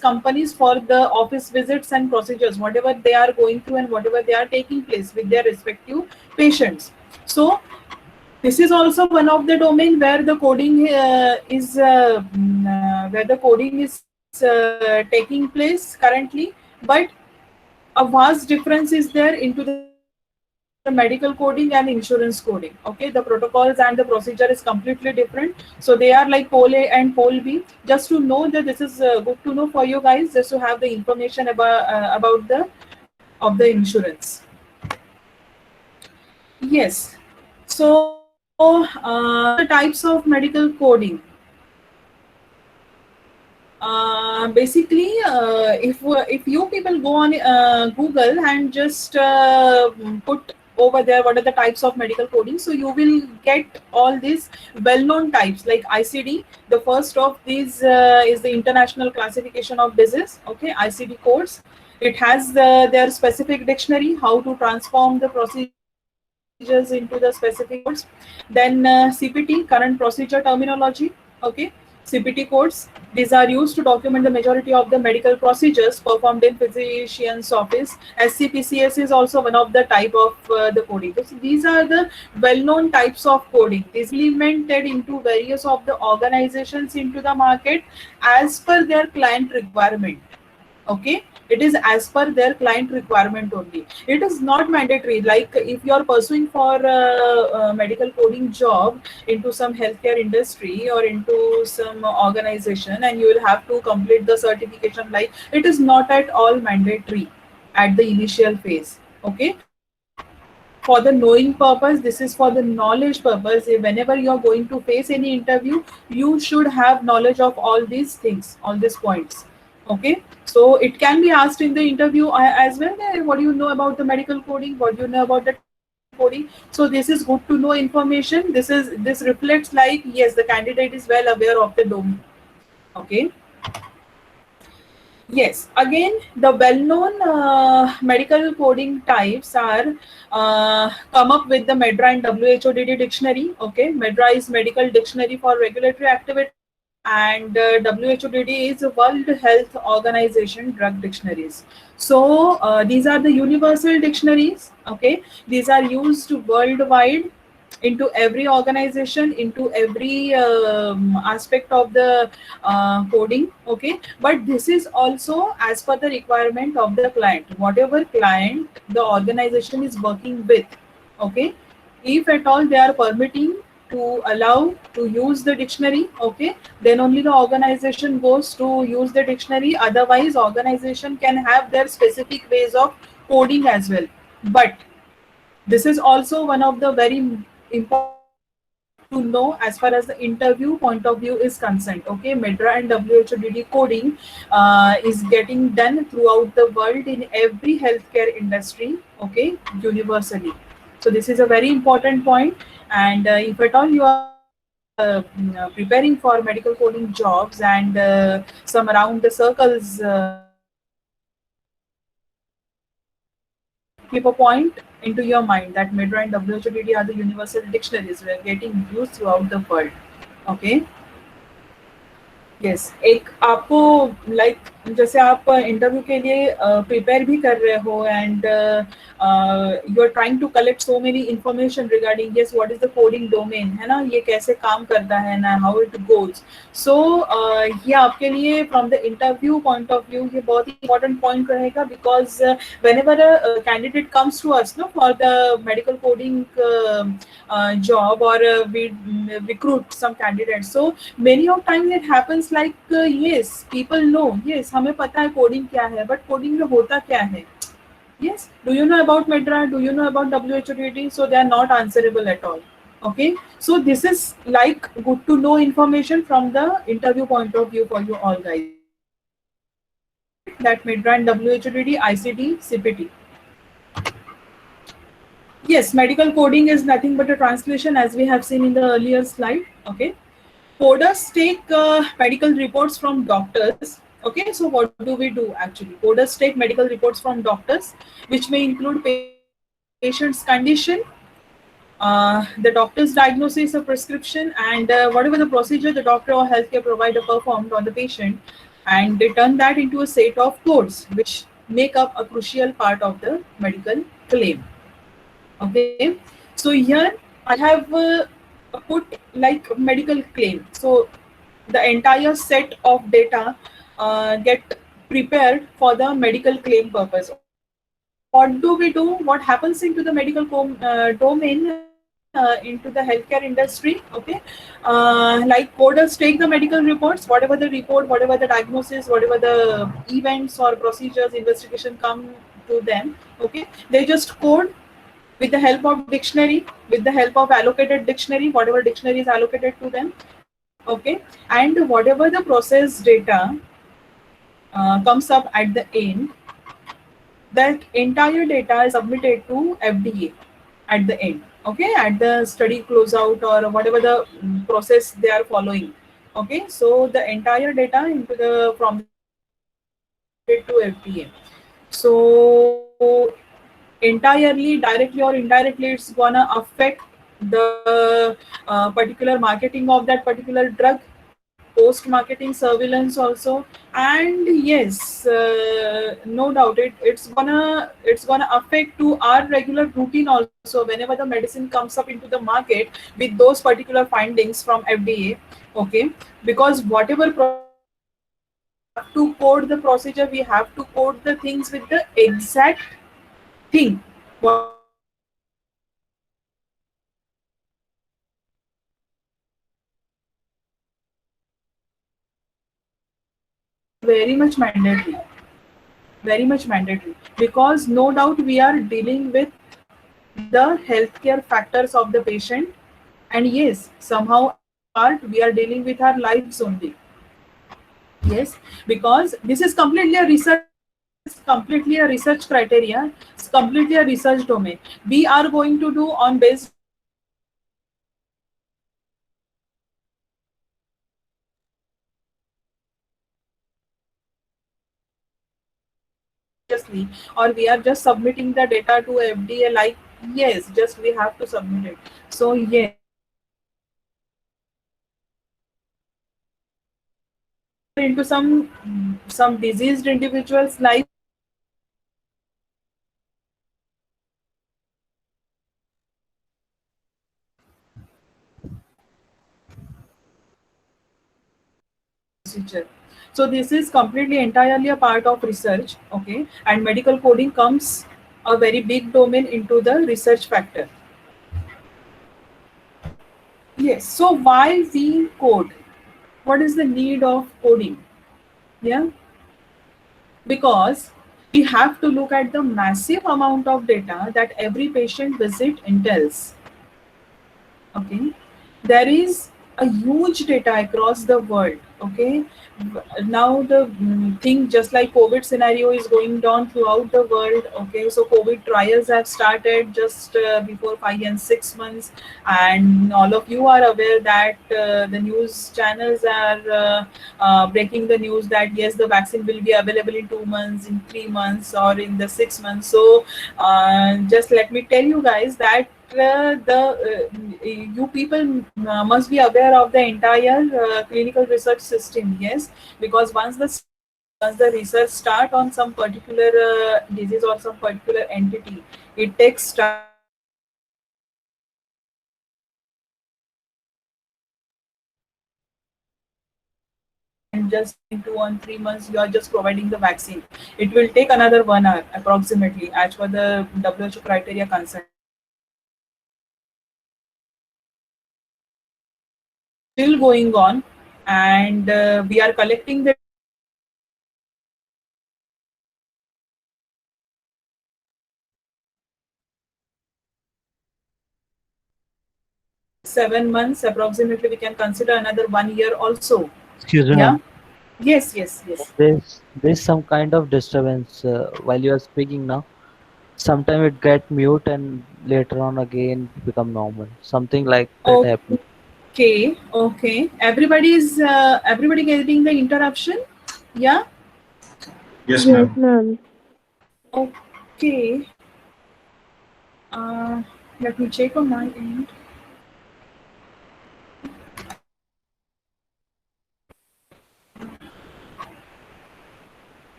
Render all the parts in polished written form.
companies for the office visits and procedures, whatever they are going through and whatever they are taking place with their respective patients. So this is also one of the domain where the coding is taking place currently, but a vast difference is there into the medical coding and insurance coding. Okay, the protocols and the procedure is completely different. So they are like pole A and pole B. Just to know that this is good to know for you guys, just to have the information about the of the insurance. Yes. So what are the types of medical coding? Basically, if you people go on Google and just put over there what are the types of medical coding, so you will get all these well-known types like ICD. The first of these is the International Classification of Disease. Okay, ICD codes. It has their specific dictionary, how to transform the procedures into the specific codes. Then CPT, current procedure terminology. Okay, CPT codes. These are used to document the majority of the medical procedures performed in physician's office. SCPCS is also one of the type of the coding. So these are the well-known types of coding. These implemented into various of the organizations into the market as per their client requirement. Okay, it is as per their client requirement only. It is not mandatory, like if you are pursuing for a medical coding job into some healthcare industry or into some organization, and you will have to complete the certification, like it is not at all mandatory at the initial phase. Okay, for the knowing purpose, this is for the knowledge purpose. Whenever you are going to face any interview, you should have knowledge of all these things, all these points. Okay, so it can be asked in the interview as well, what do you know about the medical coding, what do you know about the coding. So this is good to know information. This reflects like yes, the candidate is well aware of the domain. Okay. Yes, again, the well-known medical coding types are come up with the MEDRA and WHODD dictionary. Okay, MEDRA is Medical Dictionary for Regulatory Activities, and WHODD is World Health Organization Drug Dictionaries. So these are the universal dictionaries. Okay, these are used worldwide into every organization, into every aspect of the coding. Okay, but this is also as per the requirement of the client, whatever client the organization is working with. Okay, if at all they are permitting to allow to use the dictionary, okay, then only the organization goes to use the dictionary. Otherwise organization can have their specific ways of coding as well. But this is also one of the very important point to know as far as the interview point of view is concerned. Okay, MEDRA and WHODD coding is getting done throughout the world in every healthcare industry. Okay, universally. So this is a very important point. And if at all you are preparing for medical coding jobs and some around the circles keep a point into your mind that MEDRA and WHODD are the universal dictionaries we are getting used throughout the world. Okay. Yes, एक आपको like जैसे आप interview के लिए prepare भी कर रहे हो and you are trying to collect so many information regarding yes what is the coding domain, है ना, ये कैसे काम करता है ना, हाउ इट गोज. सो ये आपके लिए from the interview point of view ये बहुत ही इंपॉर्टेंट पॉइंट रहेगा, because whenever a candidate comes to us no for the medical coding job, or we recruit some candidates, so many of times it happens like yes, people know, yes हमें पता है coding क्या है, but coding में होता क्या है. Yes, do you know about MEDRA, do you know about WHODD? So they are not answerable at all. Okay, so this is like good to know information from the interview point of view for you all guys. Right, that MEDRA and WHODD, ICD, CPT. Yes, medical coding is nothing but a translation, as we have seen in the earlier slide. Okay, coders take medical reports from doctors. Okay, so what do we do actually? Coders take medical reports from doctors, which may include patient's condition, the doctor's diagnosis or prescription, and whatever the procedure the doctor or healthcare provider performed on the patient, and they turn that into a set of codes which make up a crucial part of the medical claim. Okay, so here I have put like medical claim. So the entire set of data get prepared for the medical claim purpose. So what do we do? What happens into the medical domain, into the healthcare industry? Okay, like coders take the medical reports, whatever the report, whatever the diagnosis, whatever the events or procedures, investigation come to them. Okay, they just code with the help of dictionary, with the help of allocated dictionary, whatever dictionary is allocated to them. Okay, and whatever the process data comes up at the end, that entire data is submitted to FDA at the end. Okay, at the study closeout or whatever the process they are following. Okay, so the entire data into the from the FDA is submitted to FDA. So entirely, directly or indirectly, it's gonna affect the particular marketing of that particular drug, post marketing surveillance also. And yes, no doubt it's gonna affect to our regular routine also whenever the medicine comes up into the market with those particular findings from FDA. Okay, because whatever procedure we have to code the procedure, we have to code the things with the exact thing whatever the FDA wants us to code. Okay, so it's very much mandatory, because no doubt we are dealing with the healthcare factors of the patient, and yes, somehow at part we are dealing with our lives only. Yes, because this is completely a research domain, this is completely a research criteria, it's completely a research domain. We are going to do on based on the seriously, or we are just submitting the data to FDA like yes, just we have to submit it. So yes, if we are into some diseased individuals life, procedure. So this is completely entirely a part of research. Okay, and medical coding comes a very big domain into the research factor. Yes, so why we code? What is the need of coding? Yeah, because we have to look at the massive amount of data that every patient visit entails. Okay, there is a huge data across the world. Okay, now the thing just like COVID scenario is going on throughout the world. Okay, so COVID trials have started just before 5 and 6 months, and all of you are aware that the news channels are breaking the news that yes, the vaccine will be available in 2 months, in 3 months, or in the 6 months. So just let me tell you guys that you people must be aware of the entire clinical research system. Yes, because once the research start on some particular disease or some particular entity, it takes time to complete the research. And just in 2 and 3 months you are just providing the vaccine, it will take another 1 hour approximately as per the WHO criteria concerned. So the research is still going on, and we are collecting the data in the next 7 months approximately. We can consider another 1 year also. Excuse me, Yeah. ma'am. Yes, yes, yes. There's some kind of disturbance while you are speaking now. Sometimes it get mute and later on again become normal. Something like that happen. Okay, okay. Everybody getting the interruption. Yeah. Yes, Yes, ma'am. ma'am. Okay. Uh, Let me check on my end.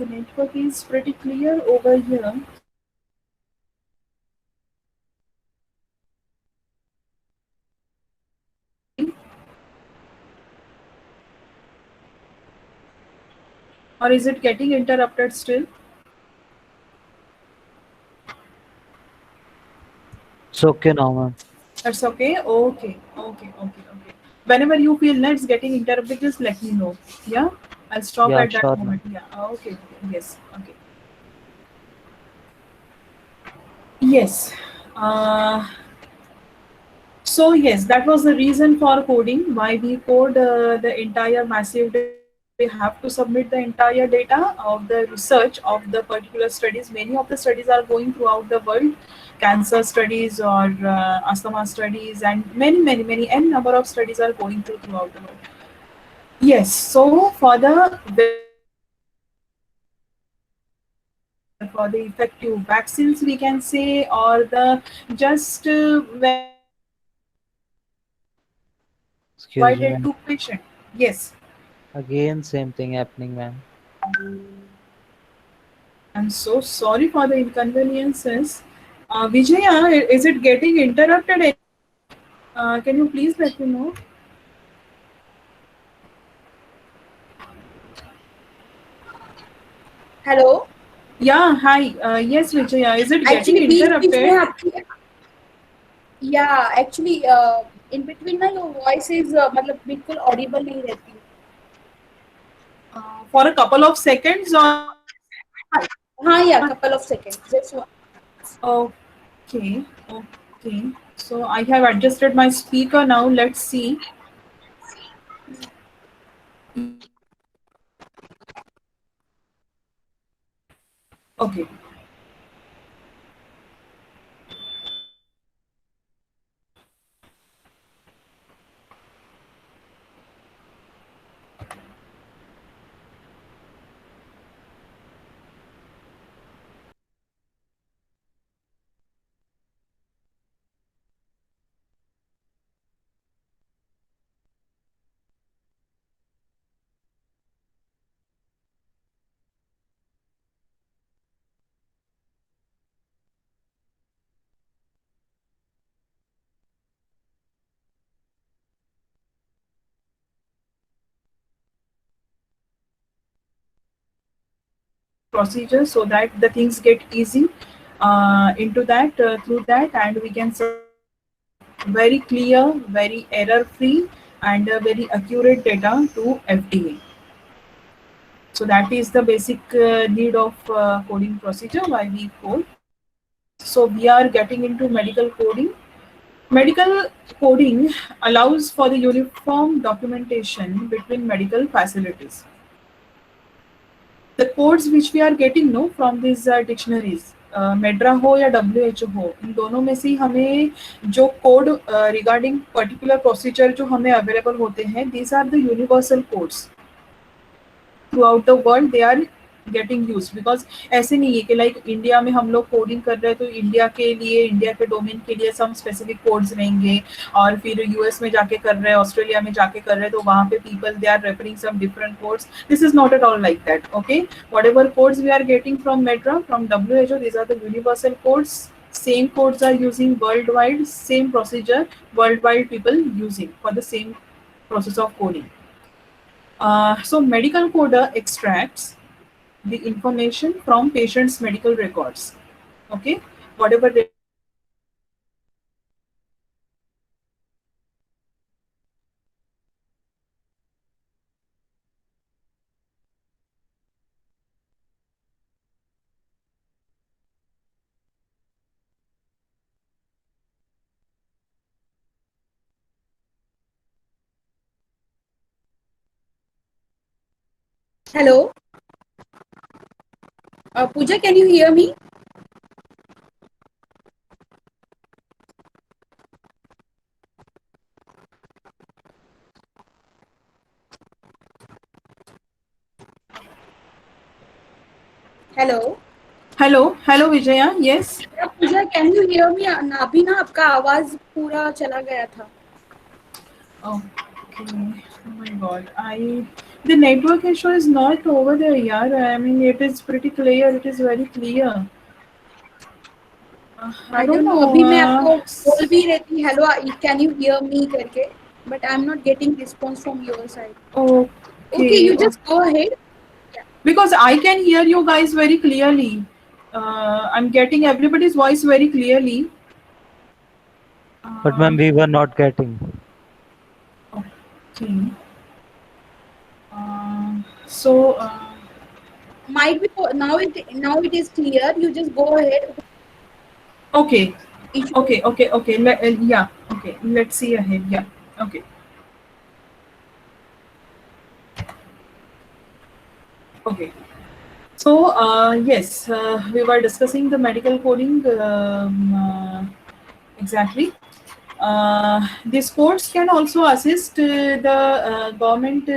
The network is pretty clear over here. Okay. Or is it getting interrupted still? It's okay now, ma'am. That's okay. Okay. Whenever you feel that's getting interrupted, just let me know. Yeah, I'll stop Yeah, at that sure, ma'am. moment. Yeah. Okay. Yes. Okay. Yes. Uh, So yes, that was the reason for coding. Why we code the entire massive data, because we have to submit the entire data of the research of the particular studies. Many of the studies are going throughout the world, cancer studies or asthma studies, and many n number of studies are going throughout the world. Yes. So for the for the effective vaccines, we can say, or the just when the medicines Excuse me, provided ma'am. to patient. Yes. Again, same thing happening, ma'am. I'm so sorry for the inconveniences. Vijaya, is it getting interrupted anywhere? Can you please let me know? Hello. Yeah, hi. Yes, Vijaya, is it getting actually बीच बीच में interrupted? आपकी, या actually in between ना your voice is मतलब बिल्कुल Audible नहीं रहती. For a couple of seconds or हाँ, हाँ, या couple of seconds just. okay, okay. So I have adjusted my speaker now. Let's see. Okay. Procedure so that the things get easy into that through that, and we can submit very clear, very error free, and very accurate data to FDA. So that is the basic need of coding procedure why we code. Yes, so we are getting into medical coding. Medical coding allows for the uniform documentation between medical facilities. The codes which we are getting no from these dictionaries, मेड्रा हो या WHO हो, इन दोनों में से ही हमें जो code regarding particular procedure जो हमें अवेलेबल होते हैं, these are the universal codes throughout the world. They are getting used because ऐसे नहीं है कि लाइक इंडिया में हम लोग कोडिंग कर रहे हैं तो इंडिया के लिए, इंडिया के डोमेन के लिए सम स्पेसिफिक कोड्स रहेंगे, और फिर यूएस में जाके कर रहे हैं, ऑस्ट्रेलिया में जाके कर रहे हैं तो वहाँ पे people they are referring some different codes. This is not at all like that. Okay, whatever codes we are getting from MEDRA, from WHO, these are the universal codes. Same codes are using worldwide, same procedure worldwide people using for the same process of coding. So medical coder extracts the information from patient's medical records. Okay, whatever they. Hello, Pooja, can you hear me? Hello. Hello, Vijaya. Yes. Pooja, can you hear me? अभी ना आपका आवाज पूरा चला गया था. Okay. Okay. Oh my God. The network issue is not over there, yaar. I mean, it is pretty clear. It is very clear. I I don't don't know, know. अभी मैं आपको बोल भी रही थी hello can you hear me करके, but I am not getting response from your side. Okay, Okay. You just go ahead. Because I can hear you guys very clearly. I'm getting everybody's voice very clearly. But Uh, ma'am, we were not getting. okay. So, Might be now it is clear. You just go ahead. okay. Issue. Okay. Yeah. Okay. Let's see ahead. Yeah. Okay. Okay. So, yes, we were discussing the medical coding exactly. These codes can also assist the government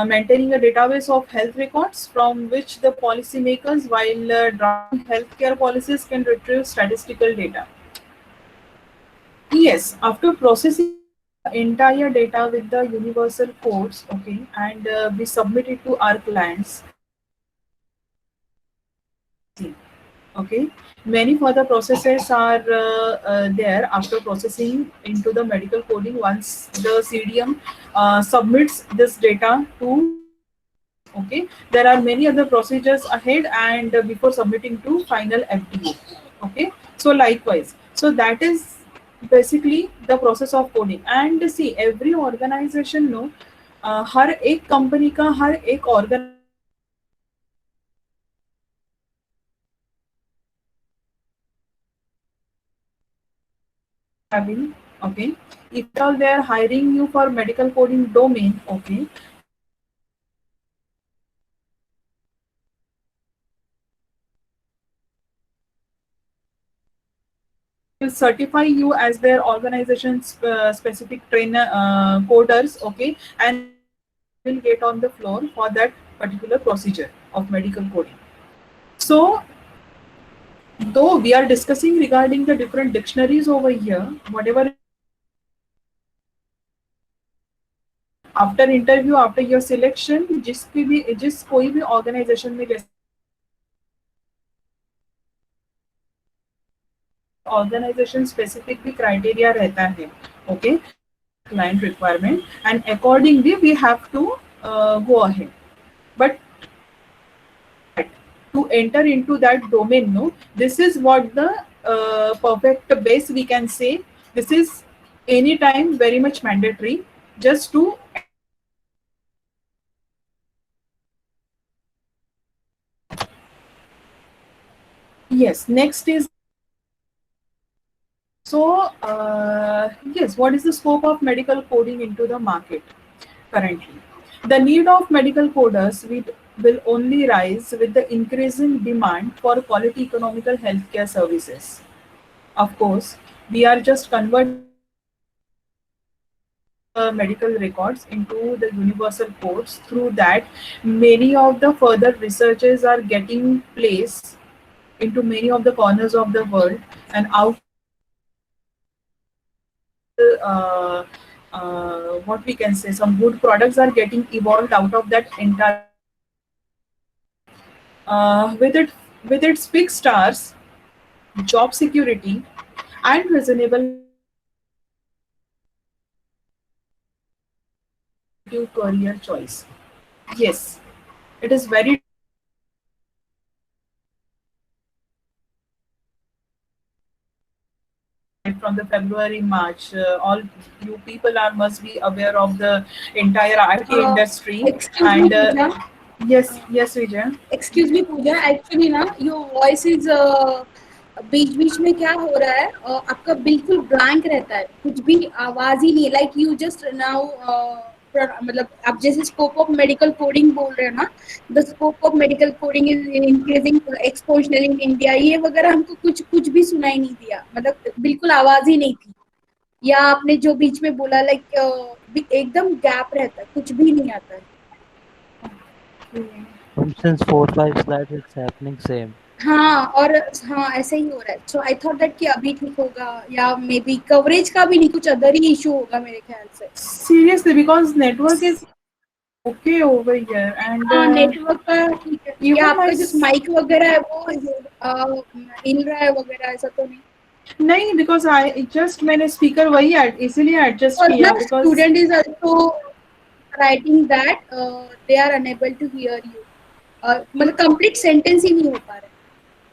maintaining a database of health records from which the policymakers, while drafting healthcare policies, can retrieve statistical data. Yes, after processing the entire data with the universal codes, okay, and we submit it to our clients. Okay, many further processes are there after processing into the medical coding. Once the CDM submits this data to, okay, there are many other procedures ahead and before submitting to final FDA. Okay, so likewise, so that is basically the process of coding. And see, every organization no, हर एक company का हर एक organ having, okay, if at all they are hiring you for medical coding domain, okay, will certify you as their organization specific trainer coders, okay, and will get on the floor for that particular procedure of medical coding. So though we are discussing regarding the different dictionaries over here, whatever after interview, after your selection, जिस कोई भी organization में जैसे organization specific भी criteria रहता है, okay, client requirement, and accordingly we have to go ahead. But to enter into that domain, no, this is what the perfect base we can say. This is anytime very much mandatory just to. Yes, next is so yes, what is the scope of medical coding into the market currently? The need of medical coders will only rise with the increasing demand for quality economical healthcare services. Of course, we are just converting medical records into the universal codes. Through that, many of the further researches are getting place into many of the corners of the world, and out uh, what we can say, some good products are getting evolved out of that entire with its fixed hours, job security, and reasonable career choice. Yes, it is very from the February March. All you people are must be aware of the entire IT Uh, industry. excuse me, And Pooja. yes, yes, Vijay. Excuse me Pooja, actually ना your voice is बीच बीच में क्या हो रहा है, आपका बिल्कुल ब्लैंक रहता है, कुछ भी आवाज ही नहीं, लाइक यू जस्ट नाउ मतलब आप जैसे स्कोप ऑफ मेडिकल कोडिंग बोल रहे हो ना, the scope of medical coding is increasing exponentially in India, ये वगैरह हमको कुछ कुछ भी सुनाई नहीं दिया, मतलब बिल्कुल आवाज ही नहीं थी. या आपने जो बीच में बोला लाइक एकदम गैप रहता है, कुछ भी नहीं आता है. Since 4 5 slides, it's happening same. हाँ, और हाँ, ऐसे ही हो रहा है। सो आई थॉट दैट कि अभी ठीक होगा, या मे बी कवरेज का भी नहीं, कुछ अदर ही इश्यू होगा मेरे ख्याल से। Seriously, because network is okay over here, and हाँ, नेटवर्क का ठीक है, या even my आपका जो माइक वगैरह है वो हिल रहा है वगैरह, ऐसा तो नहीं? नहीं, because I just मैंने speaker वही इसीलिए adjust और किया ना because student is also writing that they are unable to hear you, मतलब कंप्लीट सेंटेंस ही नहीं हो पा रहा है।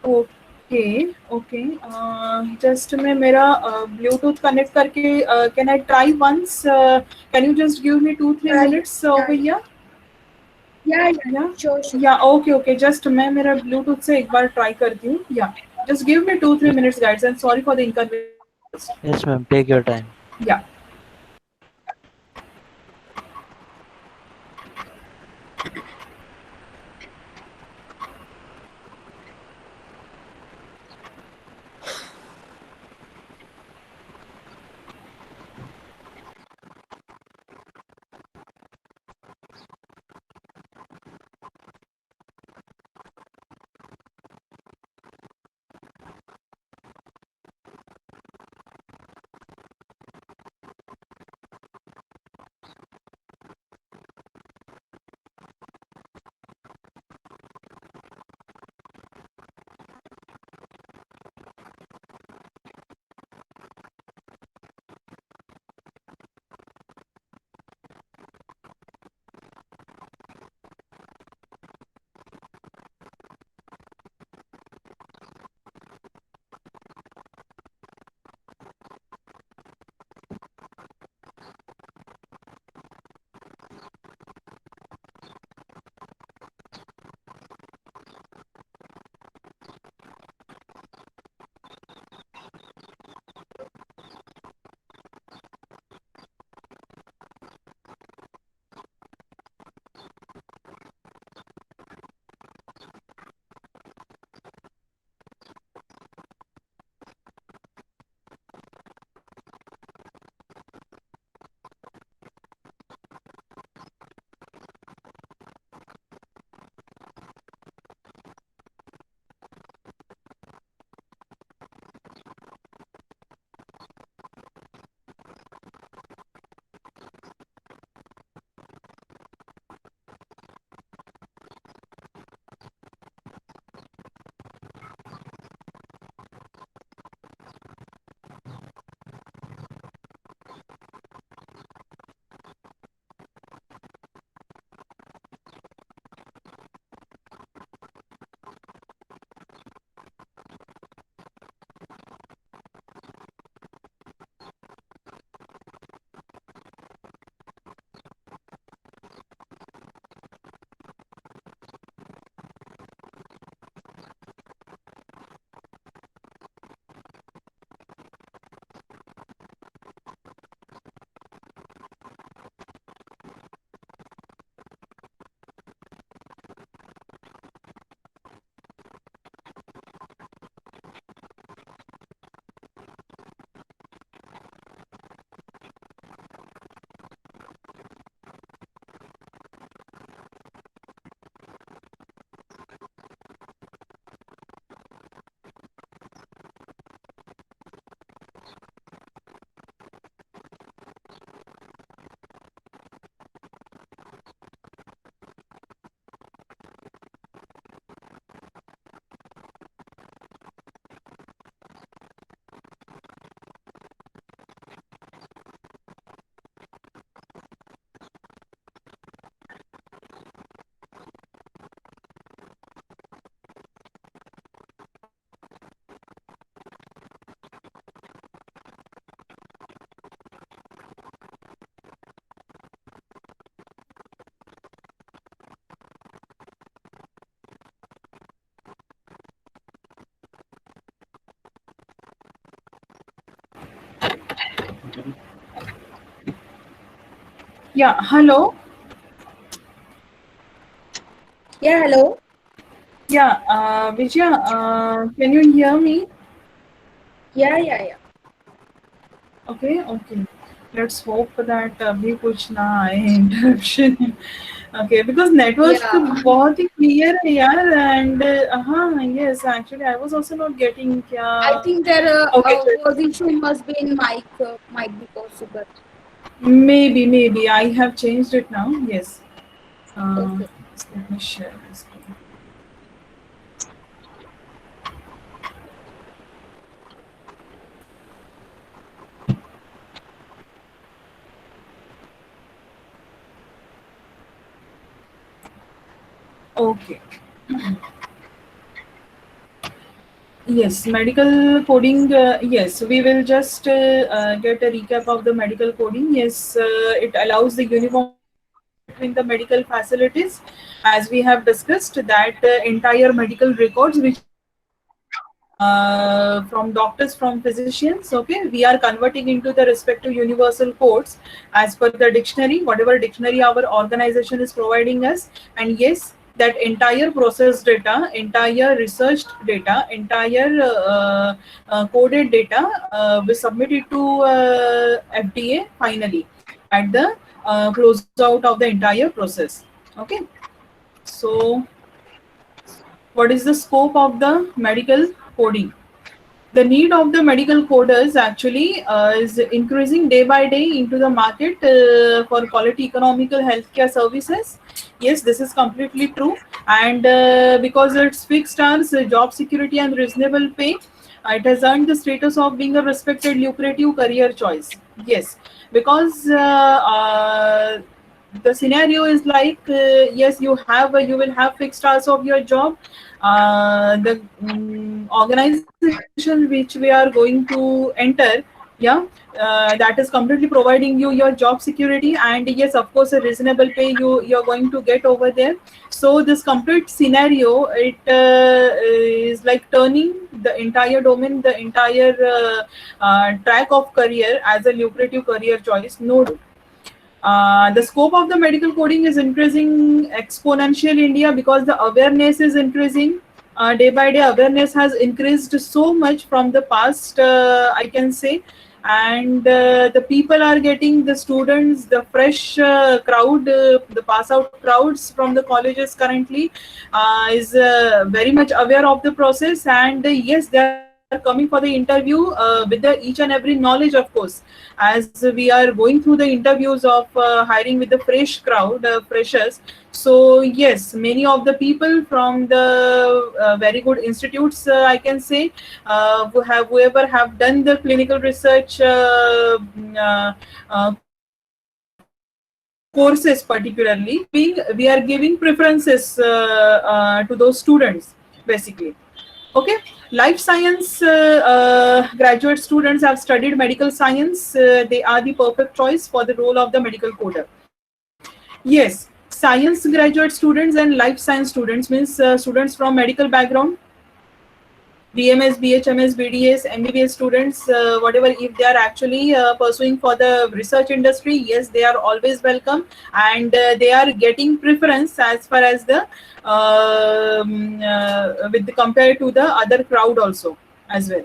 ओके ओके जस्ट मैं मेरा ब्लूटूथ कनेक्ट करके can I try once can you just give me 2-3 try, minutes yeah over here yeah yeah sure sure. Yeah okay okay just मैं मेरा ब्लूटूथ से एक बार ट्राई करती हूँ या just give me 2-3 Yes, minutes guys and sorry for the inconvenience yes, ma'am. Take your time. yeah yeah hello या hello. yeah Vijaya can you hear me या okay okay let's hope that अभी कुछ ना आए interruption Okay, because network Yeah, बहुत ही clear है यार, and हाँ, yes, actually I was also not getting क्या. I think their Okay, voice issue must be in mic, might be possible. maybe I have changed it now. Yes. Uh, Okay. just let me share this. Okay. Yes, medical coding. Yes, we will just get a recap of the medical coding. Yes, it allows the uniformity between the medical facilities, as we have discussed that entire medical records which are gathered from doctors, from physicians. Okay, we are converting into the respective universal codes as per the dictionary, whatever dictionary our organization is providing us. And yes, that entire process data, entire researched data, entire coded data, we submit it to FDA finally at the closeout of the entire process. Okay, so what is the scope of the medical coding? The need of the medical coders actually is increasing day by day into the market for quality economical healthcare services. Yes, this is completely true, and because it's fixed hours, job security, and reasonable pay, it has earned the status of being a respected, lucrative career choice. Yes, because the scenario is like yes, you will have fixed hours of your job. The organization which we are going to enter, yeah, that is completely providing you your job security, and yes, of course, a reasonable pay you're going to get over there. So this complete scenario, it is like turning the entire domain, the entire track of career as a lucrative career choice. No, the scope of the medical coding is increasing exponentially in India because the awareness is increasing. Day by day, awareness has increased so much from the past, I can say. And the people are getting, the students, the fresh crowd, the pass out crowds from the colleges currently is very much aware of the process. And yes, they are coming for the interview with the each and every knowledge, of course, as we are going through the interviews of hiring with the fresh crowd, freshers. So yes, many of the people from the very good institutes, I can say, whoever have done the clinical research courses particularly, we are giving preferences to those students basically. Okay, life science graduate students have studied medical science. They are the perfect choice for the role of the medical coder. Yes, science graduate students and life science students means students from medical background, BMS, BHMS, BDS, MBBS students, whatever, if they are actually pursuing for the research industry, yes, they are always welcome, and they are getting preference as far as the with the, compared to the other crowd also as well.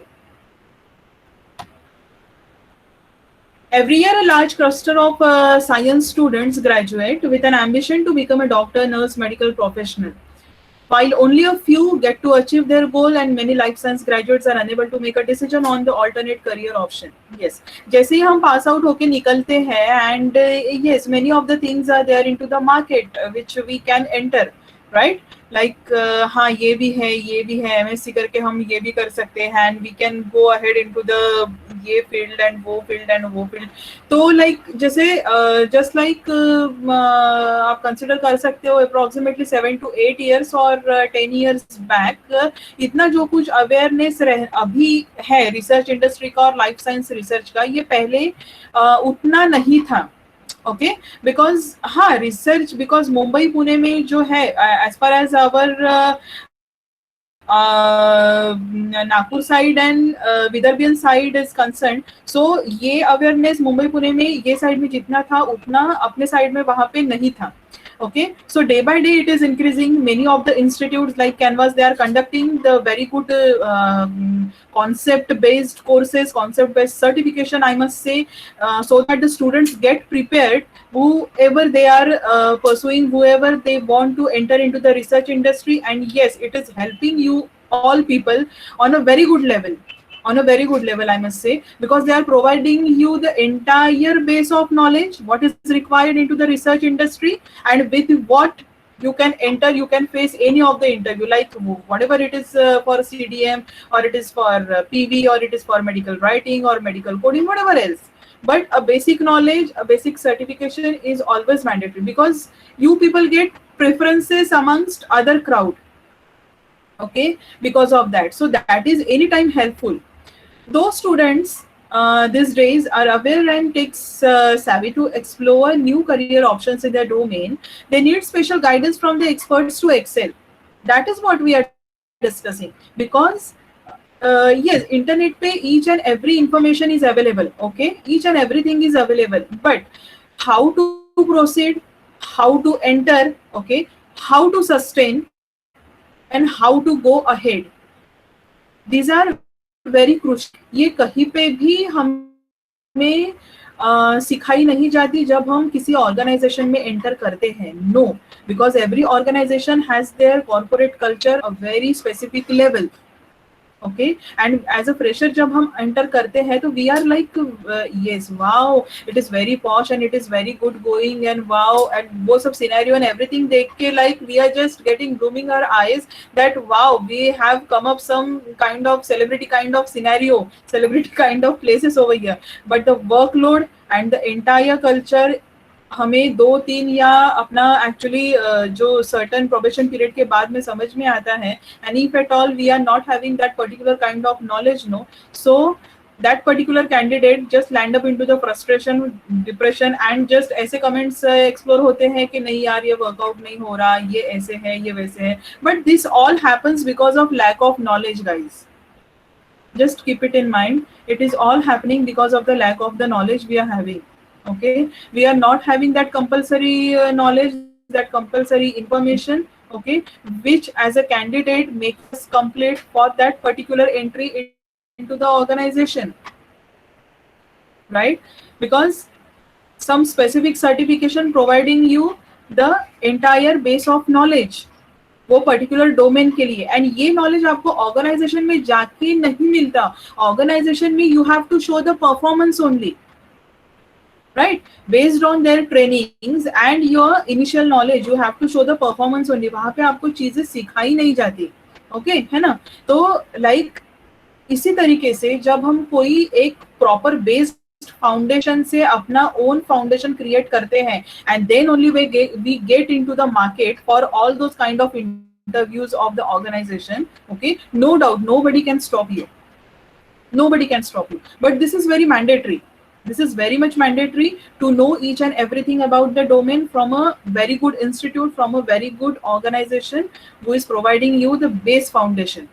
Every year, a large cluster of science students graduate with an ambition to become a doctor, nurse, medical professional. While only a few get to achieve their goal, and many life science graduates are unable to make a decision on the alternate career option. Yes, जैसे ही हम pass out होके निकलते हैं, and yes, many of the things are there into the market which we can enter, right? Like हाँ, ये भी है, MSc करके हम ये भी कर सकते हैं, and we can go ahead into the ये field and वो field and वो field. तो लाइक जैसे जस्ट लाइक आप कंसिडर कर सकते हो अप्रोक्सीमेटली 7 to 8 years और 10 years बैक, इतना जो कुछ अवेयरनेस अभी है रिसर्च इंडस्ट्री का और लाइफ साइंस रिसर्च का, ये पहले उतना नहीं था. ओके, बिकॉज हाँ, रिसर्च, बिकॉज मुंबई पुणे में जो है, as far as our Nagpur side and Vidarbhian side is concern, so ये अवेयरनेस मुंबई पुणे में ये साइड में जितना था उतना अपने साइड में वहां पे नहीं था. Okay, so day by day it is increasing. Many of the institutes like Canvas, they are conducting the very good concept based courses, concept based certification, I must say, so that the students get prepared, whoever they are pursuing, whoever they want to enter into the research industry. And yes, it is helping you all people on a very good level, on a very good level, I must say, because they are providing you the entire base of knowledge what is required into the research industry, and with what you can enter, you can face any of the interview, like whatever it is for CDM, or it is for PV, or it is for medical writing or medical coding, whatever else. But a basic knowledge, a basic certification is always mandatory, because you people get preferences amongst other crowd, okay, because of that. So that is anytime helpful. Those students these days are aware and takes savvy to explore new career options in their domain. They need special guidance from the experts to excel. That is what we are discussing, because yes, internet pe each and every information is available, okay, each and everything is available, but how to proceed, how to enter, okay, how to sustain, and how to go ahead, these are very crucial. ये कहीं पे भी हमें सिखाई नहीं जाती जब हम किसी ऑर्गेनाइजेशन में एंटर करते हैं, no, because every organization has their corporate culture a very specific level, okay, and as a fresher जब हम एंटर करते हैं तो we are like yes wow, it is very posh and it is very good going and wow, and वो सब scenario and everything देख के like we are just getting blooming our eyes that wow, we have come up some kind of celebrity kind of scenario, celebrity kind of places over here, but the workload and the entire culture हमें 2-3 या अपना actually जो certain probation period के बाद में समझ में आता है, and if at all we are not having that particular kind of knowledge, no, so that particular candidate just land up into the frustration, depression, and just ऐसे comments explore होते हैं कि नहीं यार ये वर्कआउट नहीं हो रहा, ये ऐसे है, ये वैसे है, but this all happens because of lack of knowledge guys. Just keep it in mind, it is all happening because of the lack of the knowledge we are having, okay, we are not having that compulsory knowledge, that compulsory information, okay, which as a candidate makes us complete for that particular entry into the organization, right, because some specific certification providing you the entire base of knowledge वो particular domain के लिए, and ये knowledge आपको organisation में जाके नहीं मिलता. Organization में you have to show the performance only, right, based on their trainings and your initial knowledge, you have to show the performance only. वहां पे आपको चीजें सिखाई नहीं जाती, ओके, है ना. तो लाइक इसी तरीके से जब हम कोई एक प्रॉपर बेस्ड फाउंडेशन से अपना ओन फाउंडेशन क्रिएट करते हैं, and then only we get into the market for all those kind of interviews of the organization, okay, no doubt nobody can stop you, nobody can stop you, but this is very mandatory, this is very much mandatory to know each and everything about the domain from a very good institute, from a very good organization who is providing you the base foundation,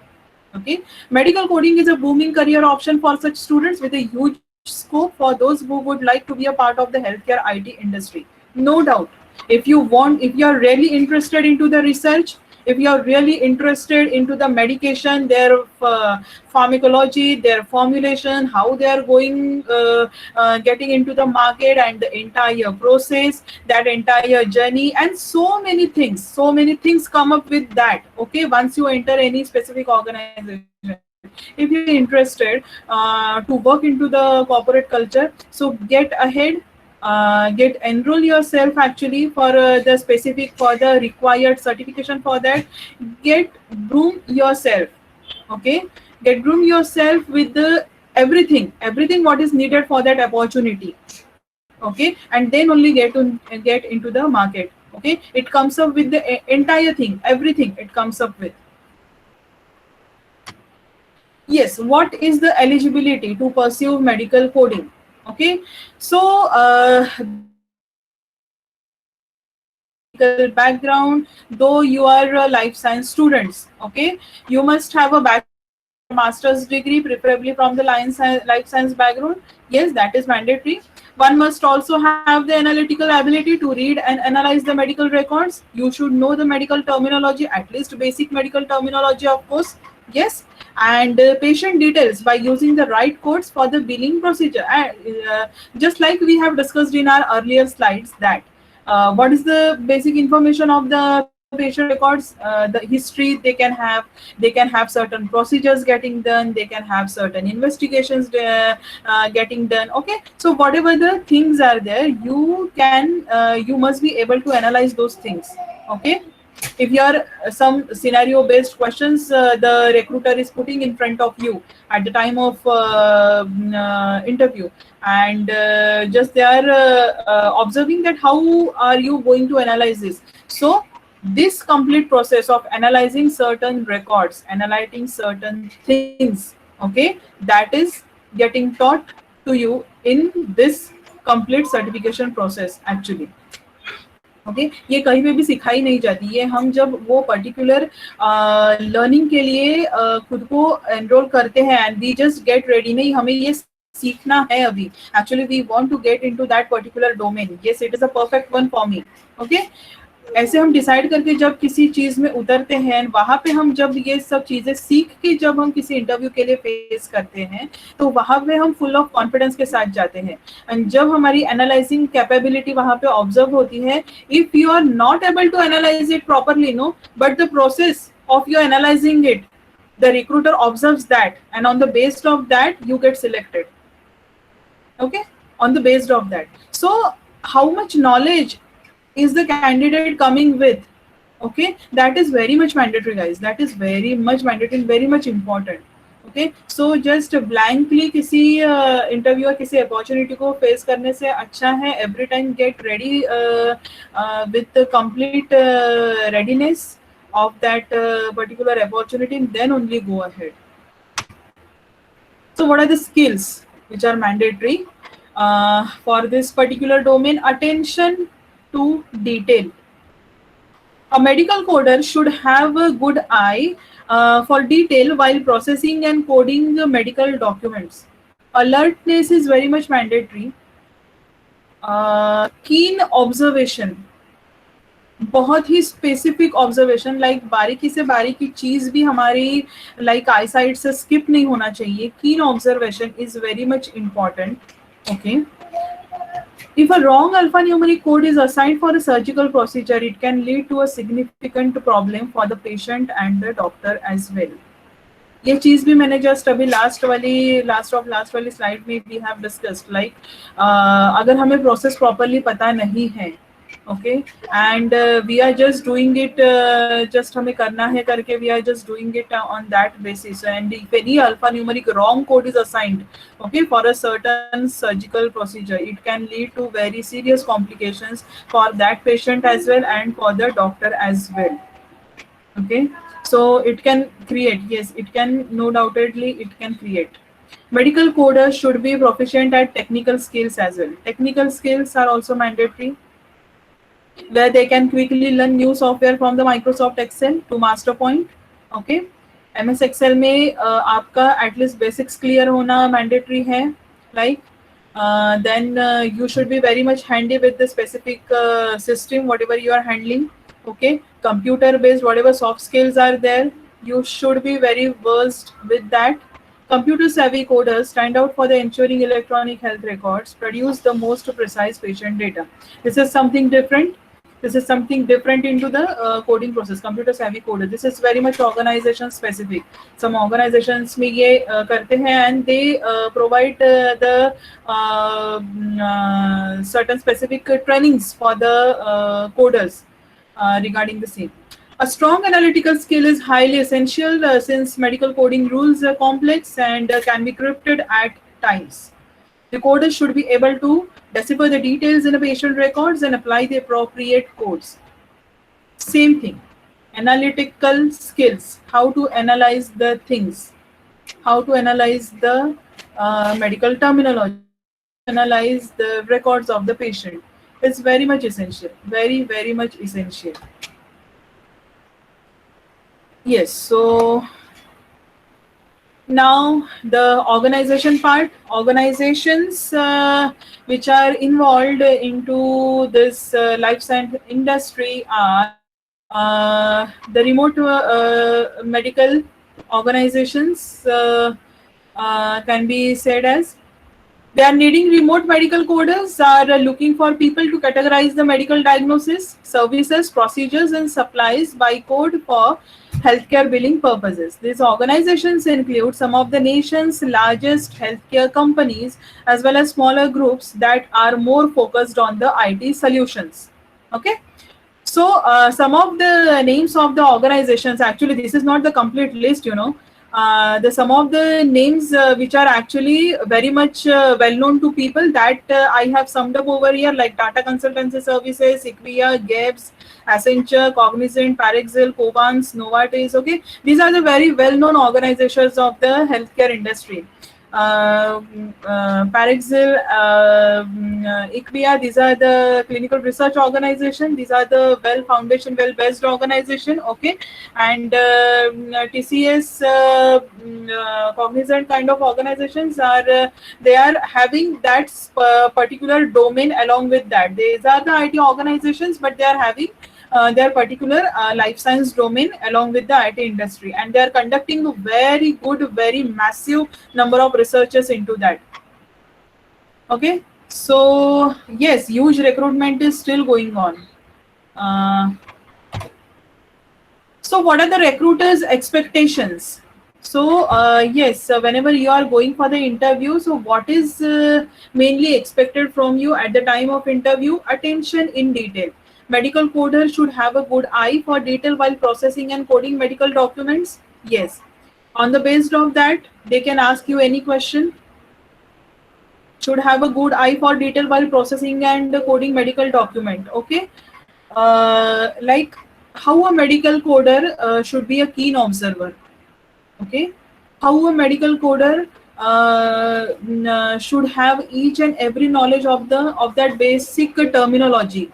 okay. Medical coding is a booming career option for such students with a huge scope for those who would like to be a part of the healthcare IT industry, no doubt. If you are really interested into the research, if you are really interested into the medication, their pharmacology, their formulation, how they are going getting into the market, and the entire process, that entire journey, and so many things come up with that, okay, once you enter any specific organization. If you're interested to work into the corporate culture, so get ahead, enroll yourself actually for the specific, for the required certification for that. Groom yourself, okay, groom yourself with the everything what is needed for that opportunity, okay, and then only get into the market, okay. It comes up with the entire thing, everything it comes up with. Yes, what is the eligibility to pursue medical coding, okay, so background, though you are life science students, okay, you must have a master's degree, preferably from the life science background. Yes, that is mandatory. One must also have the analytical ability to read and analyze the medical records. You should know the medical terminology, at least basic medical terminology, of course. Yes, and patient details by using the right codes for the billing procedure. Just like we have discussed in our earlier slides, that what is the basic information of the patient records, the history they can have certain procedures getting done, they can have certain investigations getting done. Okay, so whatever the things are there, you must be able to analyze those things. Okay, if you are some scenario based questions the recruiter is putting in front of you at the time of interview, and just they are observing that how are you going to analyze this. So this complete process of analyzing certain records, analyzing certain things, okay, that is getting taught to you in this complete certification process actually. Okay ये कहीं पे भी सिखाई नहीं जाती, ये हम जब वो पर्टिकुलर लर्निंग के लिए खुद को एनरोल करते हैं and we just get ready, नहीं हमें ये सीखना है अभी, actually we want to get into that particular domain, yes it is a perfect one for me. Okay, ऐसे हम डिसाइड करके जब किसी चीज में उतरते हैं, वहां पे हम जब ये सब चीजें सीख के जब हम किसी इंटरव्यू के लिए फेस करते हैं तो वहां पे हम फुल ऑफ कॉन्फिडेंस के साथ जाते हैं. एंड जब हमारी एनालाइजिंग कैपेबिलिटी वहां पे ऑब्जर्व होती है, if you are not able to analyze it properly, no, but the process of you analyzing it, the recruiter observes that, and on the basis of that you get selected. Okay, on the basis of that. So how much knowledge is the candidate coming with? Okay, that is very much mandatory guys, that is very much mandatory and very much important. Okay, so just blankly किसी interview किसी opportunity को face करने से अच्छा है every time get ready with the complete readiness of that particular opportunity, and then only go ahead. So what are the skills which are mandatory for this particular domain? Attention to detail. A medical coder should have a good eye for detail while processing and coding the medical documents. Alertness is very much mandatory. Keen observation, बहुत ही specific observation, like बारीकी से बारीकी चीज भी हमारी like I side से skip नहीं होना चाहिए. कीन observation is very much important. Okay, if a wrong alphanumeric code is assigned for a surgical procedure, it can lead to a significant problem for the patient and the doctor as well. ये चीज भी मैंने just अभी last वाली slide में भी have discussed, like अगर हमें प्रोसेस प्रॉपरली पता नहीं है, okay, and we are just doing it, just हमें करना है करके we are just doing it on that basis, and if any alphanumeric wrong code is assigned, okay, for a certain surgical procedure, it can lead to very serious complications for that patient as well and for the doctor as well. Okay, so it can create, yes, it can, no doubtedly it can create. Medical coders should be proficient at technical skills as well. Technical skills are also mandatory, where they can quickly learn new software from the Microsoft Excel to MasterPoint. Okay, MS Excel में आपका at least basics clear होना mandatory है, like then you should be very much handy with the specific system whatever you are handling. Okay, computer based whatever soft skills are there, you should be very versed with that. Computer savvy coders stand out for the ensuring electronic health records produce the most precise patient data. This is something different. This is something different into the coding process. Computer savvy coder, this is very much organization specific. Some organizations में ये करते हैं and they provide the certain specific trainings for the coders regarding the same. A strong analytical skill is highly essential since medical coding rules are complex and can be crypted at times. The coder should be able to decipher the details in a patient records and apply the appropriate codes. Same thing, analytical skills, how to analyze the things, how to analyze the medical terminology, analyze the records of the patient. It's very much essential, very, very much essential. Yes, so Now the organization part. Organizations which are involved into this life science industry are the remote medical organizations can be said as. They are needing remote medical coders, are looking for people to categorize the medical diagnosis, services, procedures, and supplies by code for healthcare billing purposes. These organizations include some of the nation's largest healthcare companies as well as smaller groups that are more focused on the IT solutions. Okay. So some of the names of the organizations, actually this is not the complete list, the some of the names which are actually very much well known to people that I have summed up over here, like Tata Consultancy Services, Equia, Gibbs, Accenture, Cognizant, Parexel, Covance, Novartis. Okay, these are the very well known organizations of the healthcare industry. Parexel, Equia, these are the clinical research organization. These are the well-based organization. Okay, and TCS, Cognizant kind of organizations are they are having that particular domain along with that. These are the IT organizations, but they are having their particular life science domain along with the IT industry, and they are conducting a very good, very massive number of researchers into that. Okay, so yes, huge recruitment is still going on. So what are the recruiters' expectations? So yes, whenever you are going for the interview, so what is mainly expected from you at the time of interview? Attention in detail. Medical coder should have a good eye for detail while processing and coding medical documents. Yes. On the basis of that, they can ask you any question. Should have a good eye for detail while processing and coding medical document. Okay. Like how a medical coder should be a keen observer. Okay, how a medical coder should have each and every knowledge of that basic terminology.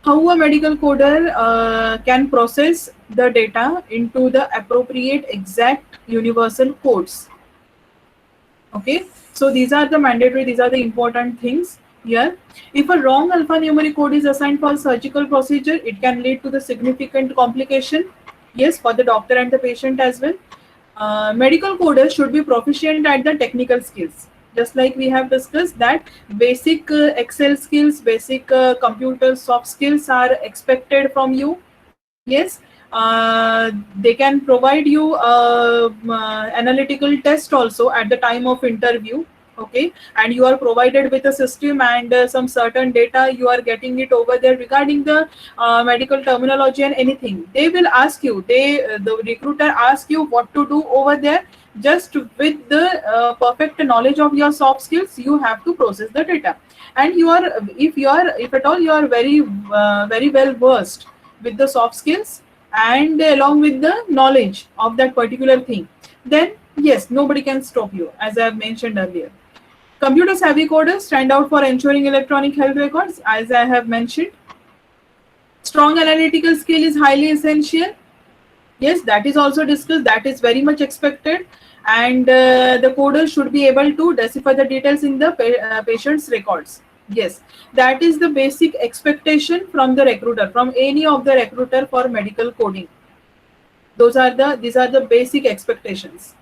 How a medical coder can process the data into the appropriate exact universal codes. Okay, so these are the mandatory, these are the important things here. If a wrong alphanumeric code is assigned for surgical procedure, it can lead to the significant complication. Yes, for the doctor and the patient as well. Medical coders should be proficient at the technical skills. Just like we have discussed that basic Excel skills, basic computer soft skills are expected from you. Yes, they can provide you analytical test also at the time of interview. Okay, and you are provided with a system and some certain data, you are getting it over there regarding the medical terminology and anything. They will ask you, the recruiter ask you what to do over there. Just with the perfect knowledge of your soft skills, you have to process the data. And if at all you are very well versed with the soft skills and along with the knowledge of that particular thing, then yes, nobody can stop you, as I have mentioned earlier. Computer savvy coders stand out for ensuring electronic health records, as I have mentioned. Strong analytical skill is highly essential. Yes, that is also discussed, that is very much expected. And the coder should be able to decipher the details in the patient's records. Yes, that is the basic expectation from the recruiter, from any of the recruiter for medical coding. These are the basic expectations.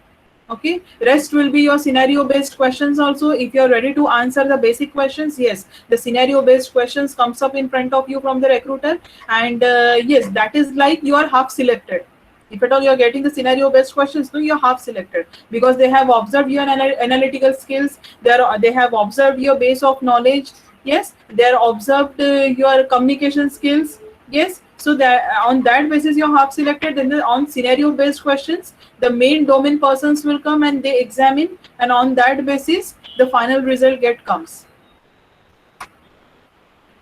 Okay, rest will be your scenario based questions also. If you're ready to answer the basic questions, yes, the scenario based questions comes up in front of you from the recruiter, and yes, that is like you are half selected. If at all you're getting the scenario based questions, no, you're half selected, because they have observed your analytical skills, they have observed your base of knowledge. Yes, they are observed your communication skills. Yes, so that on that basis you're half selected. Then on scenario based questions, the main domain persons will come and they examine, and on that basis the final result comes.